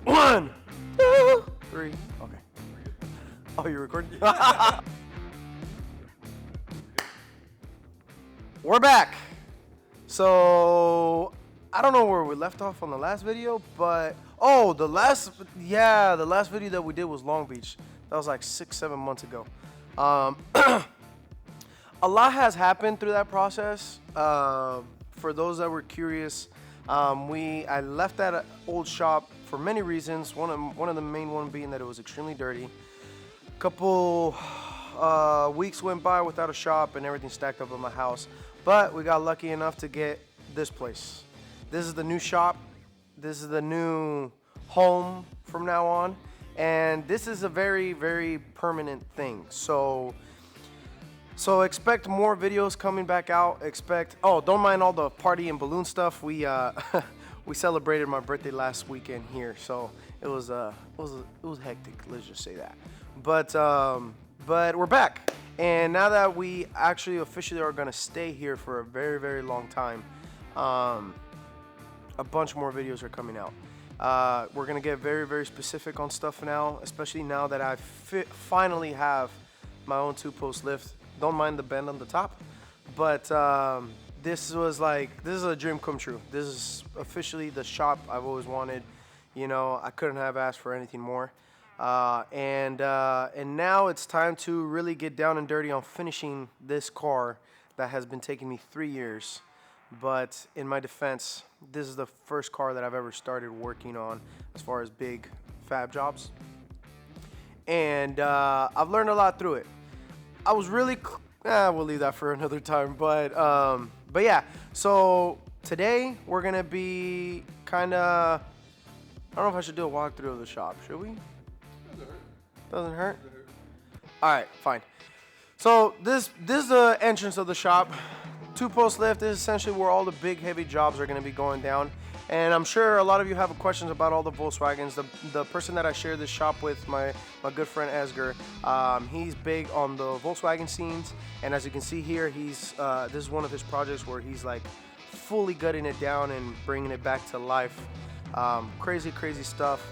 1, 2, 3. Okay. Oh, you're recording? We're back. So I don't know where we left off on the last video, but the last video that we did was Long Beach. That was like 6-7 months ago. A lot has happened through that process. For those that were curious, I left that old shop for many reasons. One of the main one being that it was extremely dirty. A couple weeks went by without a shop and everything stacked up in my house. But we got lucky enough to get this place. This is the new shop. This is the new home from now on. And this is a very, very permanent thing. So expect more videos coming back out. Don't mind all the party and balloon stuff. We we celebrated my birthday last weekend here, so it was hectic. Let's just say that. But we're back, and now that we actually officially are gonna stay here for a very, very long time, a bunch more videos are coming out. We're gonna get very, very specific on stuff now, especially now that I finally have my own 2-post lift. Don't mind the bend on the top, but this is a dream come true. This is officially the shop I've always wanted. You know, I couldn't have asked for anything more. And now it's time to really get down and dirty on finishing this car that has been taking me 3 years. But in my defense, this is the first car that I've ever started working on as far as big fab jobs. And I've learned a lot through it. I was really, we'll leave that for another time. But yeah, so today we're gonna be kind of, I don't know if I should do a walkthrough of the shop. Should we? Doesn't hurt? All right, fine. So this is the entrance of the shop. 2-post lift is essentially where all the big, heavy jobs are gonna be going down. And I'm sure a lot of you have questions about all the Volkswagens. The person that I share this shop with, my good friend Esger, he's big on the Volkswagen scenes. And as you can see here, this is one of his projects where he's like fully gutting it down and bringing it back to life. Crazy, crazy stuff.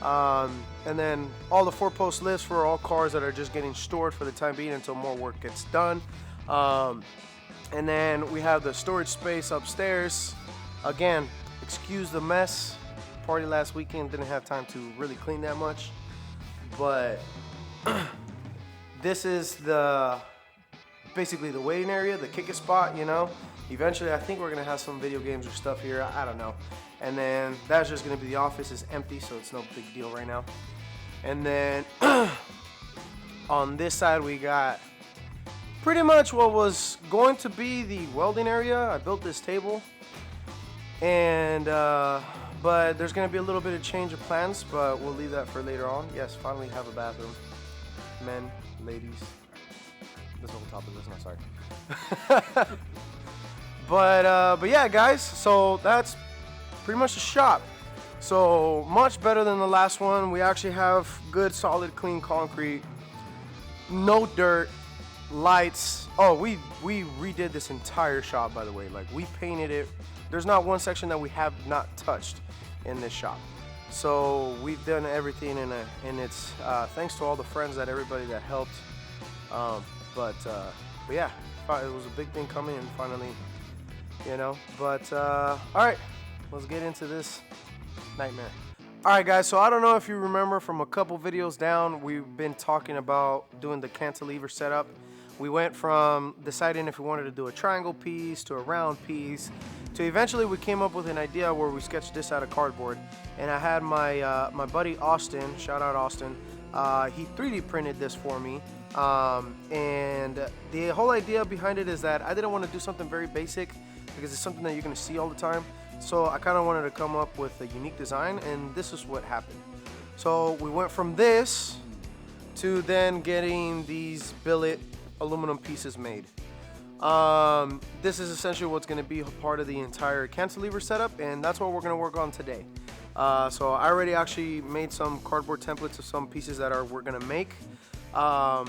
And then all the 4-post lifts for all cars that are just getting stored for the time being until more work gets done. And then we have the storage space upstairs. Again, excuse the mess. Party last weekend, didn't have time to really clean that much. But this is basically the waiting area, the kick-it spot, you know. Eventually, I think we're gonna have some video games or stuff here, I don't know. And then that's just gonna be the office. It's empty, so it's no big deal right now. And then on this side, we got pretty much what was going to be the welding area. I built this table. And but there's gonna be a little bit of change of plans, but we'll leave that for later on. Yes, finally have a bathroom. Men, ladies. This whole top of this, no, sorry. But yeah, guys, so that's pretty much the shop. So much better than the last one. We actually have good, solid, clean concrete. No dirt, lights. Oh, we redid this entire shop, by the way. Like, we painted it. There's not one section that we have not touched in this shop. So we've done everything, and it's thanks to all the friends, everybody that helped. But yeah, it was a big thing coming, and finally, you know. But all right, let's get into this nightmare. All right, guys. So I don't know if you remember from a couple videos down, we've been talking about doing the cantilever setup. We went from deciding if we wanted to do a triangle piece to a round piece, to eventually we came up with an idea where we sketched this out of cardboard. And I had my my buddy Austin, shout out Austin, he 3D printed this for me. And the whole idea behind it is that I didn't want to do something very basic because it's something that you're going to see all the time. So I kind of wanted to come up with a unique design, and this is what happened. So we went from this to then getting these billet aluminum pieces made. This is essentially what's going to be part of the entire cantilever setup, and that's what we're going to work on today. So I already actually made some cardboard templates of some pieces that we're going to make. A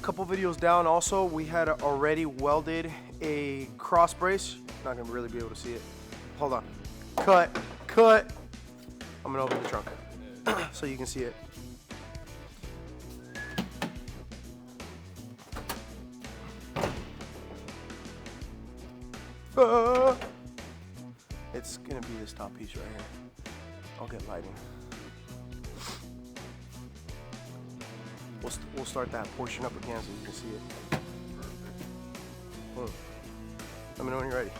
couple videos down also, we had already welded a cross brace. Not going to really be able to see it. Hold on. Cut. I'm gonna open the trunk so you can see it. It's gonna be this top piece right here. I'll get lighting. We'll start that portion up again so you can see it. Let me know when you're ready.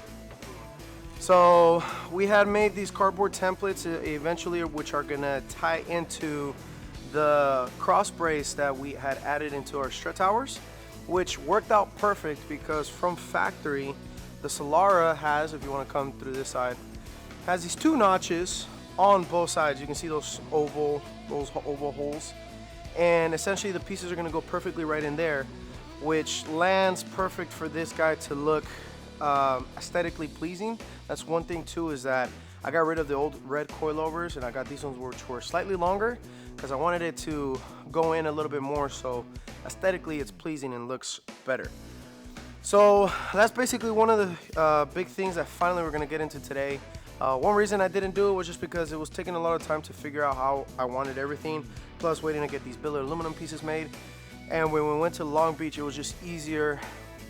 So we had made these cardboard templates eventually, which are gonna tie into the cross brace that we had added into our strut towers, which worked out perfect because from factory, the Solara has, if you want to come through this side, has these 2 notches on both sides. You can see those oval holes, and essentially the pieces are going to go perfectly right in there, which lands perfect for this guy to look aesthetically pleasing. That's one thing too, is that I got rid of the old red coilovers and I got these ones which were slightly longer because I wanted it to go in a little bit more, so aesthetically it's pleasing and looks better. So that's basically one of the big things that finally we're going to get into today. One reason I didn't do it was just because it was taking a lot of time to figure out how I wanted everything, plus waiting to get these billet aluminum pieces made. And when we went to Long Beach, it was just easier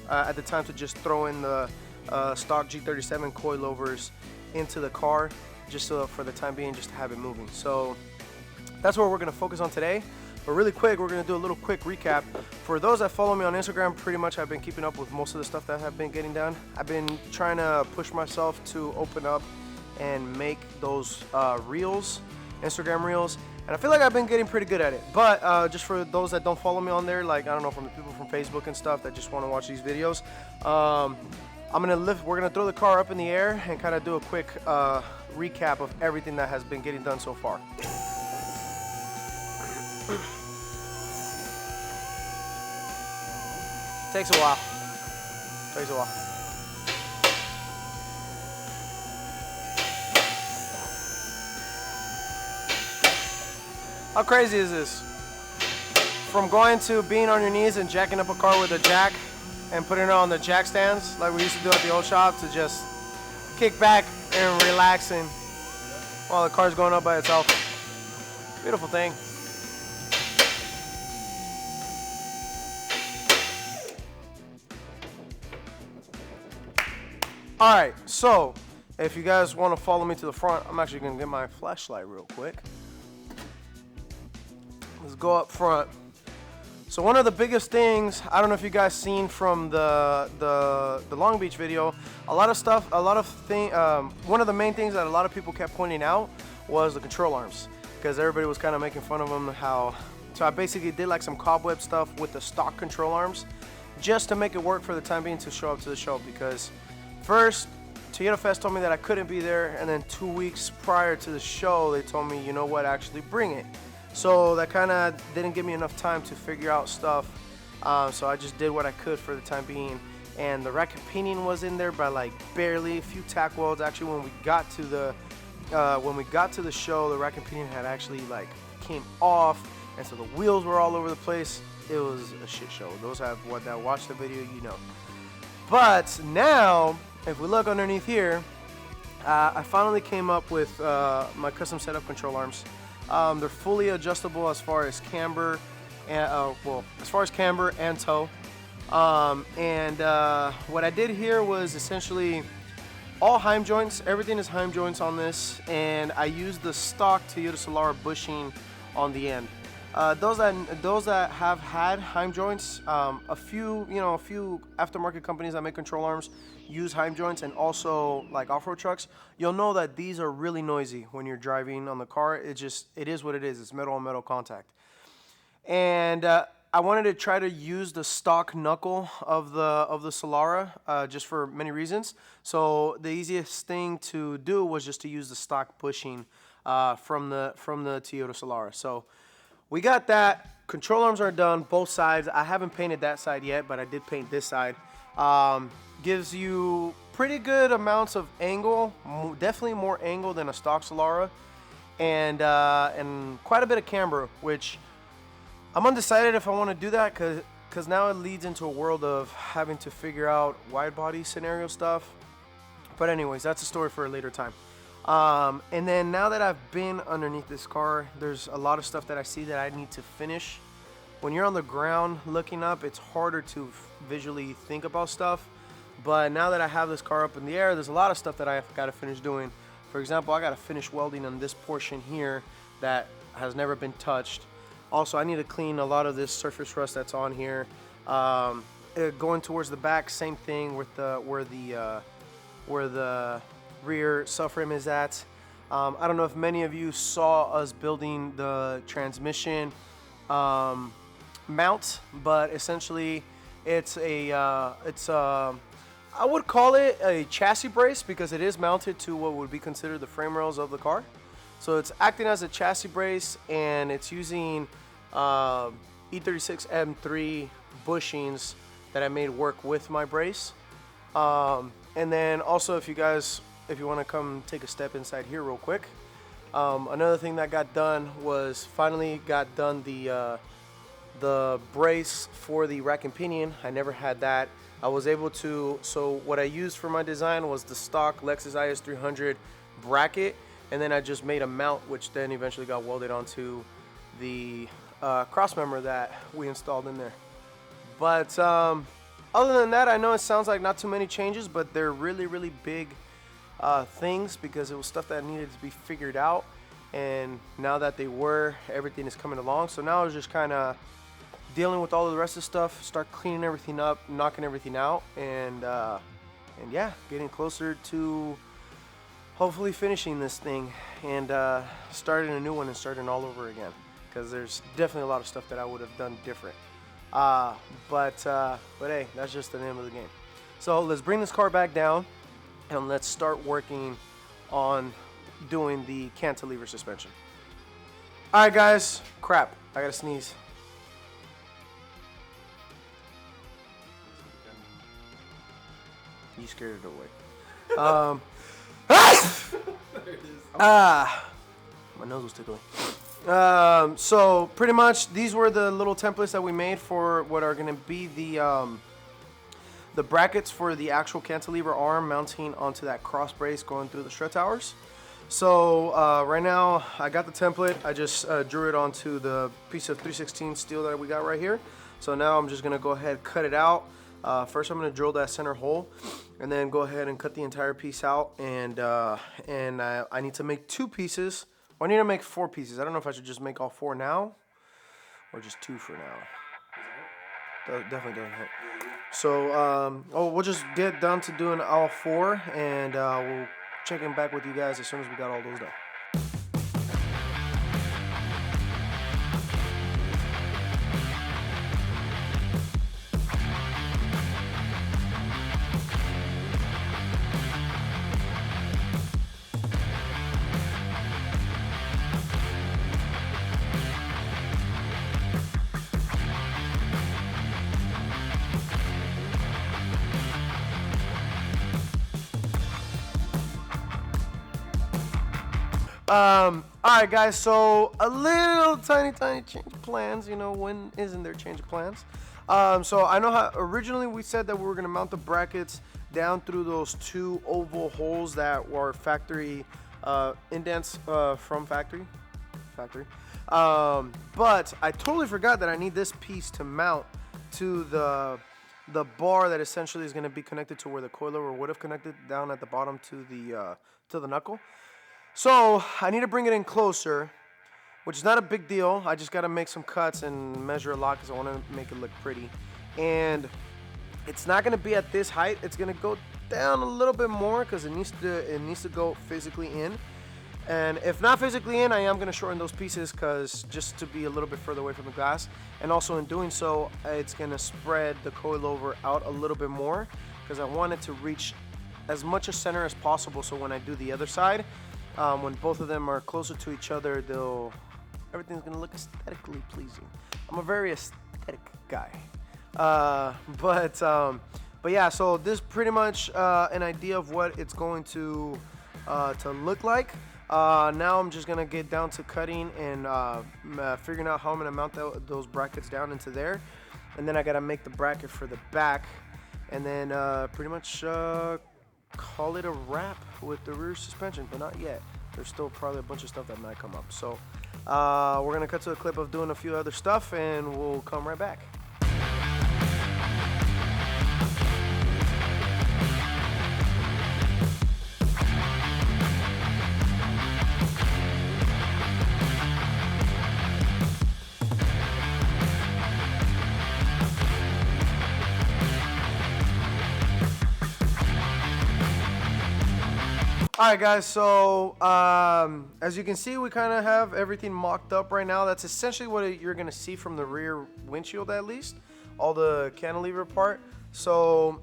at the time to just throw in the stock G37 coilovers into the car, just so for the time being, just to have it moving. So that's what we're going to focus on today. But really quick, we're going to do a little quick recap. For those that follow me on Instagram, pretty much I've been keeping up with most of the stuff that I've been getting done. I've been trying to push myself to open up and make those reels, Instagram reels, and I feel like I've been getting pretty good at it. But just for those that don't follow me on there, like, I don't know, from the people from Facebook and stuff that just want to watch these videos, we're gonna throw the car up in the air and kind of do a quick recap of everything that has been getting done so far. Takes a while. Takes a while. How crazy is this? From going to being on your knees and jacking up a car with a jack and putting it on the jack stands like we used to do at the old shop, to just kick back and relaxing while the car's going up by itself. Beautiful thing. Alright, so if you guys want to follow me to the front, I'm actually going to get my flashlight real quick. Let's go up front. So one of the biggest things, I don't know if you guys seen from the Long Beach video, one of the main things that a lot of people kept pointing out was the control arms, because everybody was kind of making fun of them. So I basically did like some cobweb stuff with the stock control arms, just to make it work for the time being to show up to the show. Because first, Toyota Fest told me that I couldn't be there, and then 2 weeks prior to the show, they told me, you know what, actually bring it. So that kind of didn't give me enough time to figure out stuff. So I just did what I could for the time being. And the rack and pinion was in there by like barely a few tack welds. Actually, when we got to the show, the rack and pinion had actually like came off, and so the wheels were all over the place. It was a shit show. Those that watched the video, you know. But now, if we look underneath here, I finally came up with my custom setup control arms. They're fully adjustable as far as camber and toe. What I did here was essentially all Heim joints. Everything is Heim joints on this, and I used the stock Toyota Solara bushing on the end. Those that have had Heim joints, a few aftermarket companies that make control arms use Heim joints, and also like off-road trucks, you'll know that these are really noisy when you're driving on the car. It is what it is. It's metal on metal contact. And I wanted to try to use the stock knuckle of the Solara, just for many reasons. So the easiest thing to do was just to use the stock bushing from the Toyota Solara. So we got that. Control arms are done, both sides. I haven't painted that side yet, but I did paint this side. Gives you pretty good amounts of angle, definitely more angle than a stock Solara, and quite a bit of camber, which I'm undecided if I want to do that, because now it leads into a world of having to figure out wide body scenario stuff. But anyways, that's a story for a later time. And then now that I've been underneath this car, there's a lot of stuff that I see that I need to finish. When you're on the ground looking up, it's harder to visually think about stuff. But now that I have this car up in the air, there's a lot of stuff that I've got to finish doing. For example, I got to finish welding on this portion here that has never been touched. Also, I need to clean a lot of this surface rust that's on here. Going towards the back, same thing with where the rear subframe is at. I don't know if many of you saw us building the transmission mount, but essentially it's I would call it a chassis brace because it is mounted to what would be considered the frame rails of the car. So it's acting as a chassis brace, and it's using E36 M3 bushings that I made work with my brace. And then also, if you want to come take a step inside here real quick, another thing that got done was finally got done the brace for the rack and pinion. I never had that. I was able to, so what I used for my design was the stock Lexus IS300 bracket, and then I just made a mount, which then eventually got welded onto the cross member that we installed in there. But other than that, I know it sounds like not too many changes, but they're really, really big things because it was stuff that needed to be figured out. And now that they were, everything is coming along. So now I was just kind of dealing with all of the rest of the stuff, start cleaning everything up, knocking everything out, and yeah, getting closer to hopefully finishing this thing and starting a new one and starting all over again. Because there's definitely a lot of stuff that I would have done different. But hey, that's just the name of the game. So let's bring this car back down and let's start working on doing the cantilever suspension. All right, guys. Crap, I gotta sneeze. You scared it away. My nose was tickling. So pretty much these were the little templates that we made for what are going to be the brackets for the actual cantilever arm mounting onto that cross brace going through the strut towers. So right now I got the template. I just drew it onto the piece of 316 steel that we got right here. So now I'm just going to go ahead and cut it out. First I'm going to drill that center hole and then go ahead and cut the entire piece out, and I need to make 2 pieces. Well, I need to make 4 pieces. I don't know if I should just make all 4 now or just 2 for now. That definitely doesn't hurt. So we'll just get down to doing all 4, and we'll check in back with you guys as soon as we got all those done. Alright guys, so a little tiny change of plans. You know, when isn't there change of plans? So I know how originally we said that we were going to mount the brackets down through those 2 oval holes that were factory indents from factory. But I totally forgot that I need this piece to mount to the bar that essentially is going to be connected to where the coilover would have connected down at the bottom to the knuckle. So I need to bring it in closer, which is not a big deal. I just got to make some cuts and measure a lot because I want to make it look pretty. And it's not going to be at this height. It's going to go down a little bit more because it needs to go physically in. And if not physically in, I am going to shorten those pieces because just to be a little bit further away from the glass. And also in doing so, it's going to spread the coilover out a little bit more because I want it to reach as much a center as possible. So when I do the other side, when both of them are closer to each other, everything's gonna look aesthetically pleasing. I'm a very aesthetic guy. But yeah, so this is pretty much an idea of what it's going to look like. Now I'm just gonna get down to cutting and figuring out how I'm gonna mount those brackets down into there, and then I gotta make the bracket for the back, and then pretty much call it a wrap with the rear suspension, but not yet. There's still probably a bunch of stuff that might come up. So we're gonna cut to a clip of doing a few other stuff, and we'll come right back. Alright guys, so as you can see, we kind of have everything mocked up right now. That's essentially what you're going to see from the rear windshield, at least, all the cantilever part. So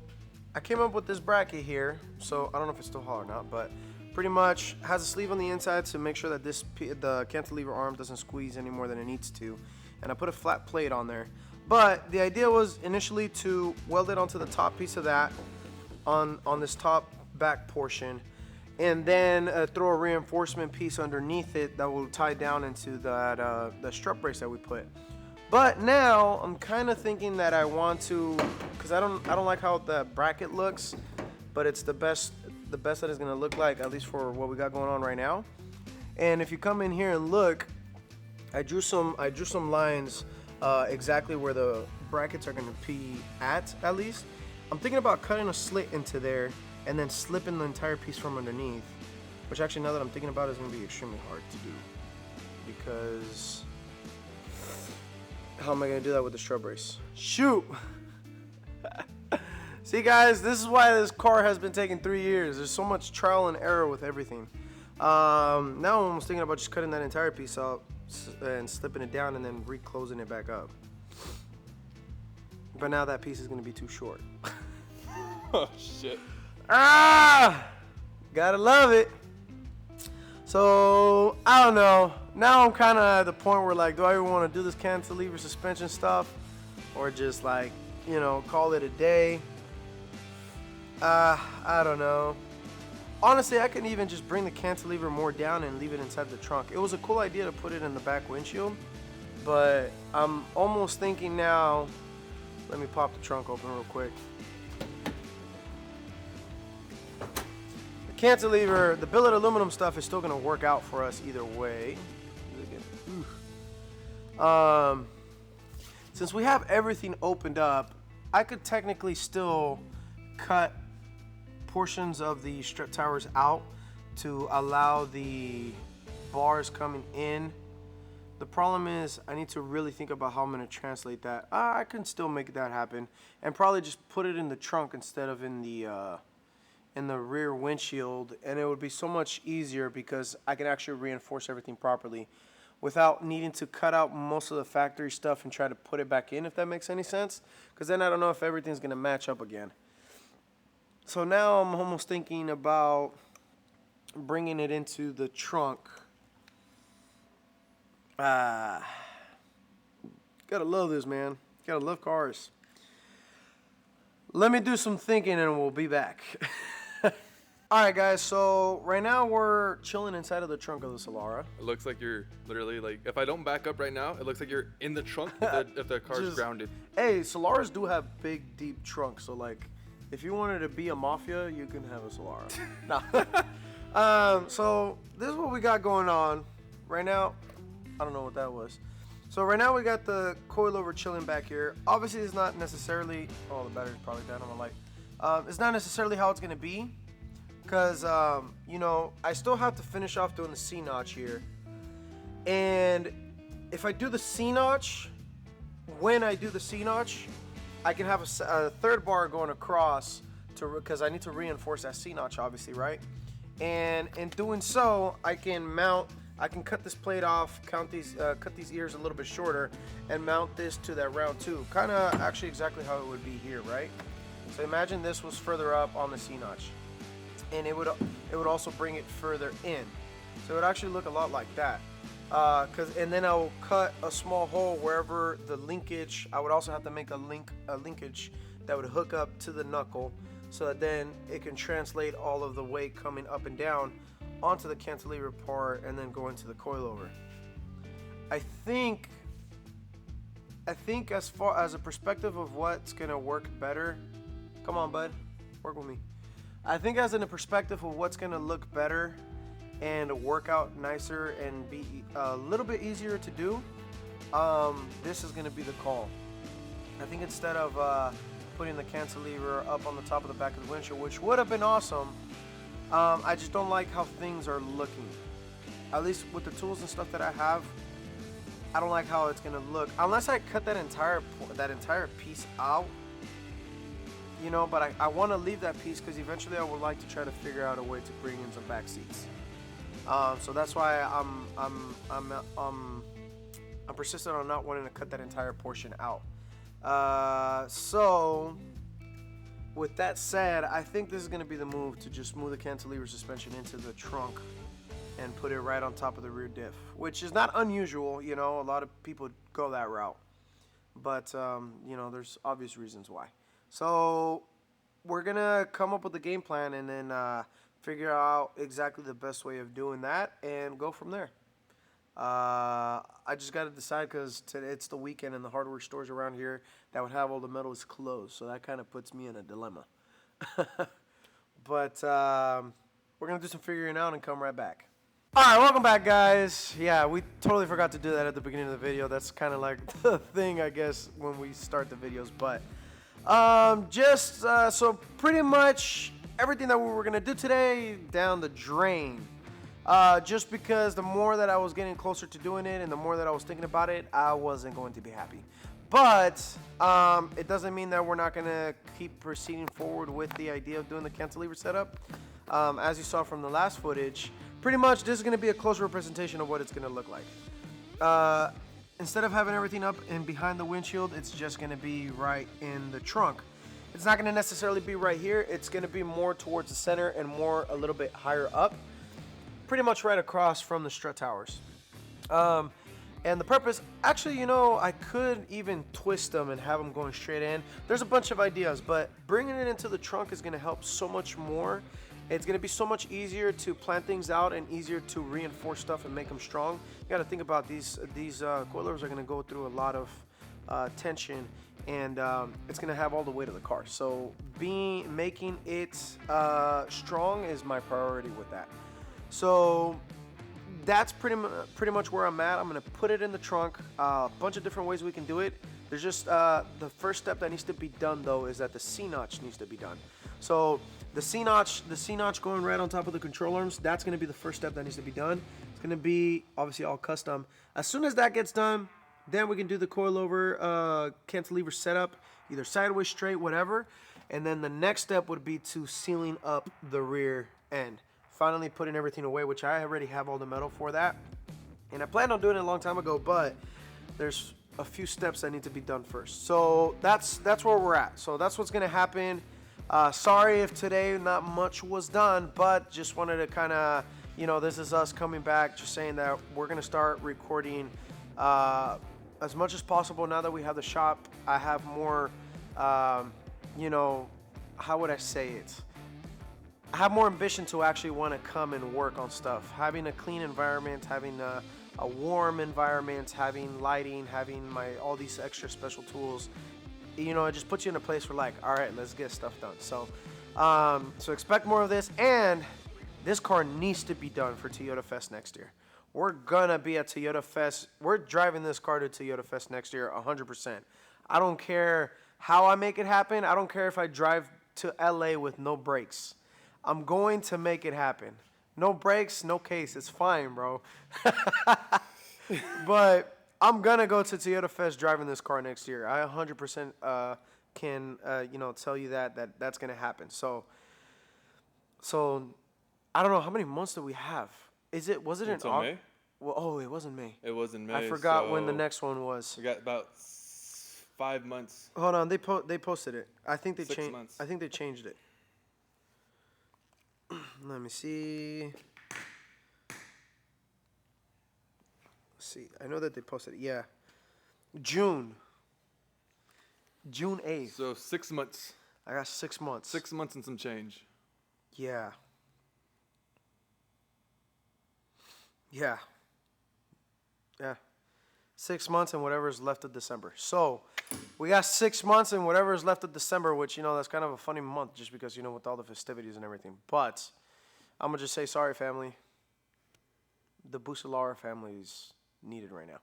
I came up with this bracket here, so I don't know if it's still hot or not, but pretty much has a sleeve on the inside to make sure that the cantilever arm doesn't squeeze any more than it needs to. And I put a flat plate on there. But the idea was initially to weld it onto the top piece of that on this top back portion, and then throw a reinforcement piece underneath it that will tie down into that the strut brace that we put. But now I'm kind of thinking that I want to, because I don't like how the bracket looks, but it's the best that it's gonna look like, at least for what we got going on right now. And if you come in here and look, I drew some lines exactly where the brackets are gonna be at least. I'm thinking about cutting a slit into there and then slipping the entire piece from underneath, which actually, now that I'm thinking about it, is going to be extremely hard to do, because how am I going to do that with the strut brace? Shoot! See guys, this is why this car has been taking 3 years. There's so much trial and error with everything. Now I'm almost thinking about just cutting that entire piece out and slipping it down and then reclosing it back up. But now that piece is going to be too short. Oh shit. Gotta love it. So I don't know. Now I'm kind of at the point where, like, do I even want to do this cantilever suspension stuff, or just, like, you know, call it a day? I don't know. Honestly, I could even just bring the cantilever more down and leave it inside the trunk. It was a cool idea to put it in the back windshield, but I'm almost thinking now. Let me pop the trunk open real quick. Cantilever, the billet aluminum stuff is still going to work out for us either way. Since we have everything opened up, I could technically still cut portions of the strut towers out to allow the bars coming in. The problem is I need to really think about how I'm going to translate that. I can still make that happen and probably just put it in the trunk instead of in the rear windshield, and it would be so much easier because I can actually reinforce everything properly without needing to cut out most of the factory stuff and try to put it back in, if that makes any sense, because then I don't know if everything's going to match up again. So now I'm almost thinking about bringing it into the trunk. Gotta love this, man. Gotta love cars. Let me do some thinking and we'll be back. Alright guys, so right now we're chilling inside of the trunk of the Solara. It looks like you're literally, like, if I don't back up right now, it looks like you're in the trunk if the car's grounded. Hey, Solaras do have big, deep trunks, so, like, if you wanted to be a mafia, you can have a Solara. No. So this is what we got going on right now. I don't know what that was. So right now we got the coilover chilling back here. Obviously it's not necessarily, oh, the battery's probably down on my light. It's not necessarily how it's gonna be, because you know, I still have to finish off doing the C-notch here. And if I do the C-notch, when I do the C-notch, I can have a third bar going across because I need to reinforce that C-notch, obviously, right? And in doing so, I can cut this plate off, cut these ears a little bit shorter, and mount this to that round tube. Kind of actually exactly how it would be here, right? So imagine this was further up on the C-notch, and it would also bring it further in. So it would actually look a lot like that. And then I will cut a small hole wherever the linkage. I would also have to make a linkage that would hook up to the knuckle, so that then it can translate all of the weight coming up and down onto the cantilever part and then go into the coilover. I think as far as a perspective of what's gonna work better, come on bud, work with me. I think as in a perspective of what's gonna look better and work out nicer and be a little bit easier to do, this is gonna be the call. I think instead of putting the cantilever up on the top of the back of the windshield, which would have been awesome, I just don't like how things are looking. At least with the tools and stuff that I have, I don't like how it's gonna look unless I cut that entire piece out. You know, but I want to leave that piece because eventually I would like to try to figure out a way to bring in some back seats. So that's why I'm persistent on not wanting to cut that entire portion out. So with that said, I think this is going to be the move to just move the cantilever suspension into the trunk and put it right on top of the rear diff, which is not unusual. You know, a lot of people go that route, but you know, there's obvious reasons why. So we're gonna come up with a game plan and then figure out exactly the best way of doing that and go from there. I just got to decide because it's the weekend and the hardware stores around here that would have all the metal is closed, so that kind of puts me in a dilemma. But we're gonna do some figuring out and come right back. All right, welcome back, guys. Yeah, we totally forgot to do that at the beginning of the video. That's kind of like the thing, I guess, when we start the videos, but. So pretty much everything that we were gonna do today down the drain. Just because the more that I was getting closer to doing it and the more that I was thinking about it, I wasn't going to be happy. But it doesn't mean that we're not gonna keep proceeding forward with the idea of doing the cantilever setup. As you saw from the last footage, pretty much this is gonna be a close representation of what it's gonna look like. Instead of having everything up and behind the windshield, it's just gonna be right in the trunk. It's not gonna necessarily be right here. It's gonna be more towards the center and more a little bit higher up. Pretty much right across from the strut towers. And the purpose, actually, you know, I could even twist them and have them going straight in. There's a bunch of ideas, but bringing it into the trunk is gonna help so much more. It's going to be so much easier to plan things out and easier to reinforce stuff and make them strong. You got to think about these coilovers are going to go through a lot of tension, and it's going to have all the weight of the car. So making it strong is my priority with that. So that's pretty much where I'm at. I'm going to put it in the trunk. A bunch of different ways we can do it. There's just the first step that needs to be done though is that the C-notch needs to be done. So the C-notch going right on top of the control arms, that's going to be the first step that needs to be done. It's going to be obviously all custom. As soon as that gets done, then we can do the coilover cantilever setup, either sideways, straight, whatever. And then the next step would be to sealing up the rear end. Finally putting everything away, which I already have all the metal for that. And I planned on doing it a long time ago, but there's a few steps that need to be done first. So that's where we're at. So that's what's going to happen. Sorry if today not much was done, but just wanted to kind of, you know, this is us coming back, just saying that we're going to start recording as much as possible now that we have the shop. I have more, you know, how would I say it? I have more ambition to actually want to come and work on stuff. Having a clean environment, having a warm environment, having lighting, having all these extra special tools. You know, it just puts you in a place where like, all right, let's get stuff done. So, so expect more of this, and this car needs to be done for Toyota Fest next year. We're gonna be at Toyota Fest. We're driving this car to Toyota Fest next year, 100%. I don't care how I make it happen. I don't care if I drive to LA with no brakes. I'm going to make it happen. No brakes, no case. It's fine, bro. But I'm gonna go to Toyota Fest driving this car next year. I 100% can you know, tell you that's gonna happen. So I don't know how many months do we have. Was it in August? May? Well, oh, it wasn't May. It was in May. I forgot when the next one was. We got about 5 months. Hold on, they posted it. I think they 6 months. I think they changed it. Let me see. See, I know that they posted it. Yeah, June 8th. So 6 months. I got 6 months. 6 months and some change. Yeah. 6 months and whatever is left of December. So we got 6 months and whatever is left of December, which, that's kind of a funny month just because, with all the festivities and everything. But I'm going to just say sorry, family. The Solara family is needed right now.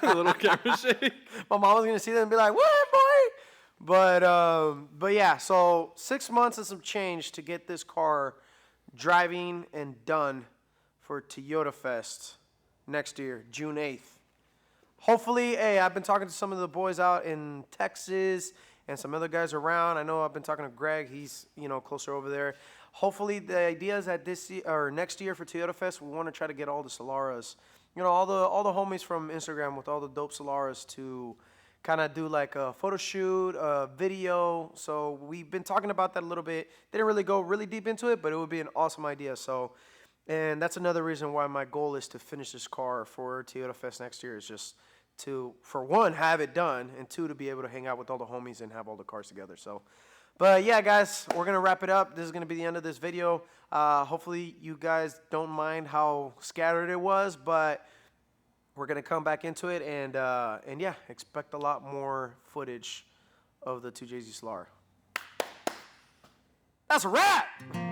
A little camera shake. My mom was going to see that and be like, what, boy? But yeah, so 6 months and some change to get this car driving and done for Toyota Fest next year, June 8th. Hopefully, hey, I've been talking to some of the boys out in Texas and some other guys around. I know I've been talking to Greg. He's, closer over there. Hopefully, the idea is that this year, or next year for Toyota Fest, we want to try to get all the Solaras, all the homies from Instagram with all the dope Solaras to kind of do like a photo shoot, a video. So we've been talking about that a little bit. Didn't really go really deep into it, but it would be an awesome idea. So, and that's another reason why my goal is to finish this car for Toyota Fest next year is just to, for one, have it done, and two, to be able to hang out with all the homies and have all the cars together. So, but yeah, guys, we're going to wrap it up. This is going to be the end of this video. Hopefully you guys don't mind how scattered it was, but we're going to come back into it, and yeah, expect a lot more footage of the 2JZ Solara. That's a wrap!